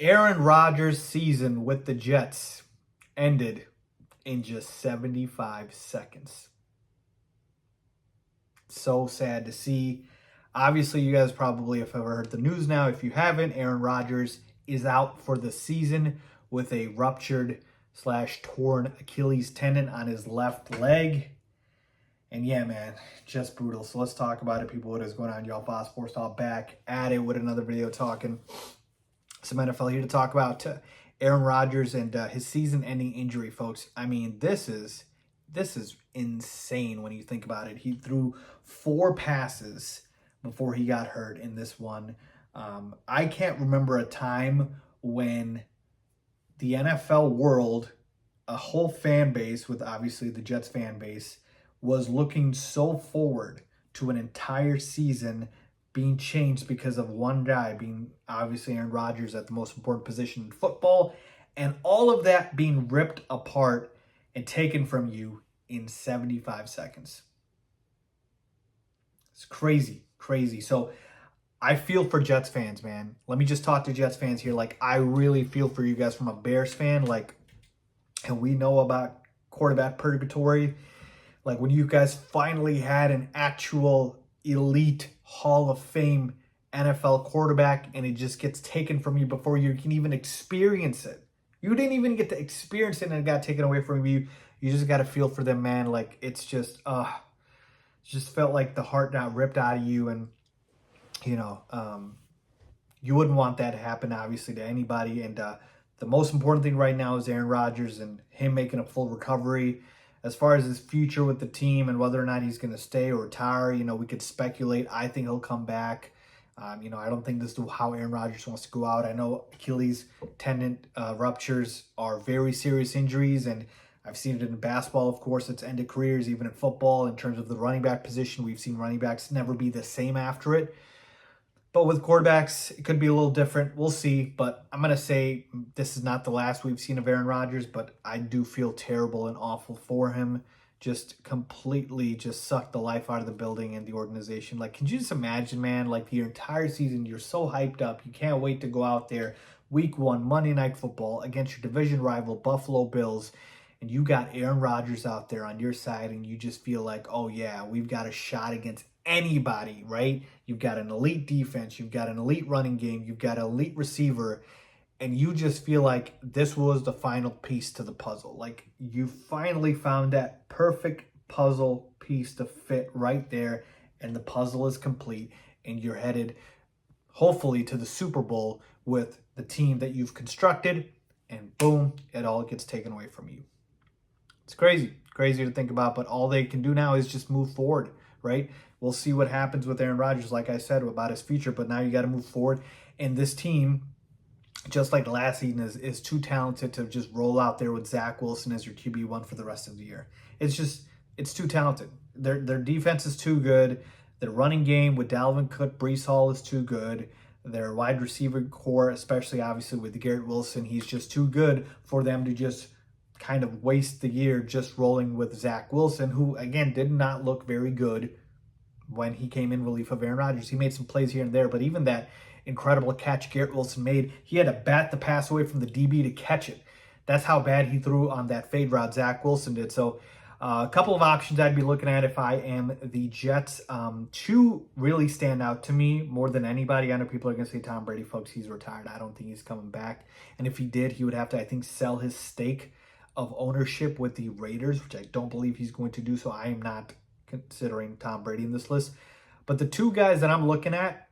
Aaron Rodgers' season with the Jets ended in just 75 seconds. So sad to see. Obviously, you guys probably have ever heard the news now. If you haven't, Aaron Rodgers is out for the season with a ruptured / torn Achilles tendon on his left leg. And yeah, man, just brutal. So let's talk about it, people. What is going on? Y'all, Faiz Sports Talk back at it with another video talking some NFL here to talk about Aaron Rodgers and his season-ending injury, folks. I mean, this is insane when you think about it. He threw 4 passes before he got hurt in this one. I can't remember a time when the NFL world, a whole fan base with obviously the Jets fan base, was looking so forward to an entire season being changed because of one guy, being obviously Aaron Rodgers at the most important position in football, and all of that being ripped apart and taken from you in 75 seconds. It's crazy, crazy. So I feel for Jets fans, man. Let me just talk to Jets fans here. Like, I really feel for you guys from a Bears fan. Like, and we know about quarterback purgatory. Like, when you guys finally had an actual elite Hall of Fame NFL quarterback and it just gets taken from you before you can even experience it. You didn't even get to experience it and it got taken away from you. You just got to feel for them, man. Like, it's just, just felt like the heart got ripped out of you. And, you know, you wouldn't want that to happen, obviously, to anybody. And the most important thing right now is Aaron Rodgers and him making a full recovery. As far as his future with the team and whether or not he's going to stay or retire, you know, we could speculate. I think he'll come back. You know, I don't think this is how Aaron Rodgers wants to go out. I know Achilles tendon ruptures are very serious injuries, and I've seen it in basketball, of course. It's ended careers, even in football. In terms of the running back position, we've seen running backs never be the same after it. But with quarterbacks, it could be a little different. We'll see. But I'm going to say this is not the last we've seen of Aaron Rodgers, but I do feel terrible and awful for him. Just completely just sucked the life out of the building and the organization. Like, can you just imagine, man, like your entire season, you're so hyped up. You can't wait to go out there week 1, Monday Night Football against your division rival, Buffalo Bills. And you got Aaron Rodgers out there on your side, and you just feel like, oh, yeah, we've got a shot against anybody, right? You've got an elite defense. You've got an elite running game. You've got an elite receiver. And you just feel like this was the final piece to the puzzle. Like, you finally found that perfect puzzle piece to fit right there, and the puzzle is complete, and you're headed, hopefully, to the Super Bowl with the team that you've constructed, and boom, it all gets taken away from you. It's crazy to think about, but all they can do now is just move forward, right? We'll see what happens with Aaron Rodgers, like I said, about his future, but now you got to move forward. And this team, just like last season, is too talented to just roll out there with Zach Wilson as your QB1 for the rest of the year. It's too talented. Their defense is too good. Their running game with Dalvin Cook, Breece Hall is too good. Their wide receiver core, especially obviously with Garrett Wilson, he's just too good for them to just kind of waste the year just rolling with Zach Wilson, who, again, did not look very good when he came in relief of Aaron Rodgers. He made some plays here and there, but even that incredible catch Garrett Wilson made, he had to bat the pass away from the DB to catch it. That's how bad he threw on that fade route Zach Wilson did. So a couple of options I'd be looking at if I am the Jets. 2 really stand out to me more than anybody. I know people are going to say Tom Brady, folks, he's retired. I don't think he's coming back. And if he did, he would have to, I think, sell his stake of ownership with the Raiders, which I don't believe he's going to do. So I am not considering Tom Brady in this list. But the 2 guys that I'm looking at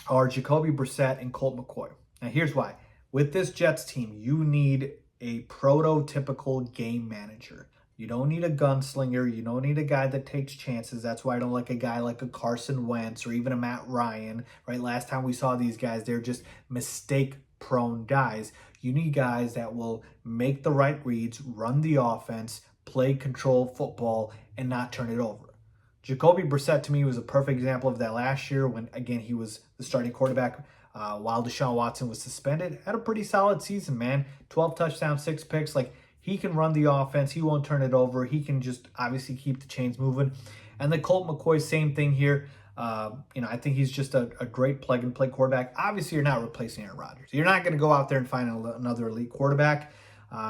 are Jacoby Brissett and Colt McCoy. Now, here's why. With this Jets team, you need a prototypical game manager. You don't need a gunslinger. You don't need a guy that takes chances. That's why I don't like a guy like a Carson Wentz or even a Matt Ryan, right? Last time we saw these guys, they're just mistake-prone guys. You need guys that will make the right reads, run the offense, play control football, and not turn it over. Jacoby Brissett, to me, was a perfect example of that last year when, again, he was the starting quarterback while Deshaun Watson was suspended. Had a pretty solid season, man. 12 touchdowns, 6 picks. Like, he can run the offense. He won't turn it over. He can just obviously keep the chains moving. And the Colt McCoy, same thing here. I think he's just a great plug-and-play quarterback. Obviously, you're not replacing Aaron Rodgers. You're not going to go out there and find another elite quarterback.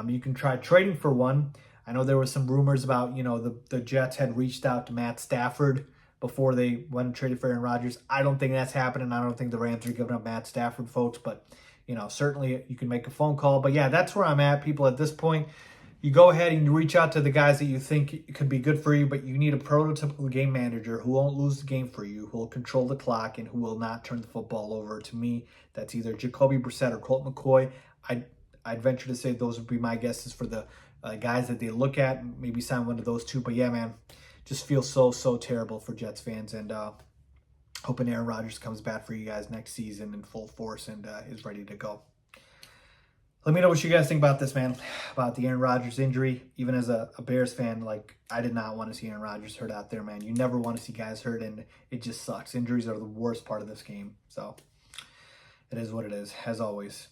You can try trading for one. I know there was some rumors about, the Jets had reached out to Matt Stafford before they went and traded for Aaron Rodgers. I don't think that's happening. I don't think the Rams are giving up Matt Stafford, folks. But, certainly you can make a phone call. But, yeah, that's where I'm at, people, at this point. You go ahead and you reach out to the guys that you think could be good for you, but you need a prototypical game manager who won't lose the game for you, who will control the clock, and who will not turn the football over. To me, that's either Jacoby Brissett or Colt McCoy. I'd venture to say those would be my guesses for the guys that they look at. Maybe sign one of those two. But yeah, man, just feels so terrible for Jets fans, and hoping Aaron Rodgers comes back for you guys next season in full force and is ready to go. Let me know what you guys think about this, man, about the Aaron Rodgers injury. Even as a Bears fan, I did not want to see Aaron Rodgers hurt out there, man. You never want to see guys hurt, and it just sucks. Injuries are the worst part of this game. So it is what it is, as always.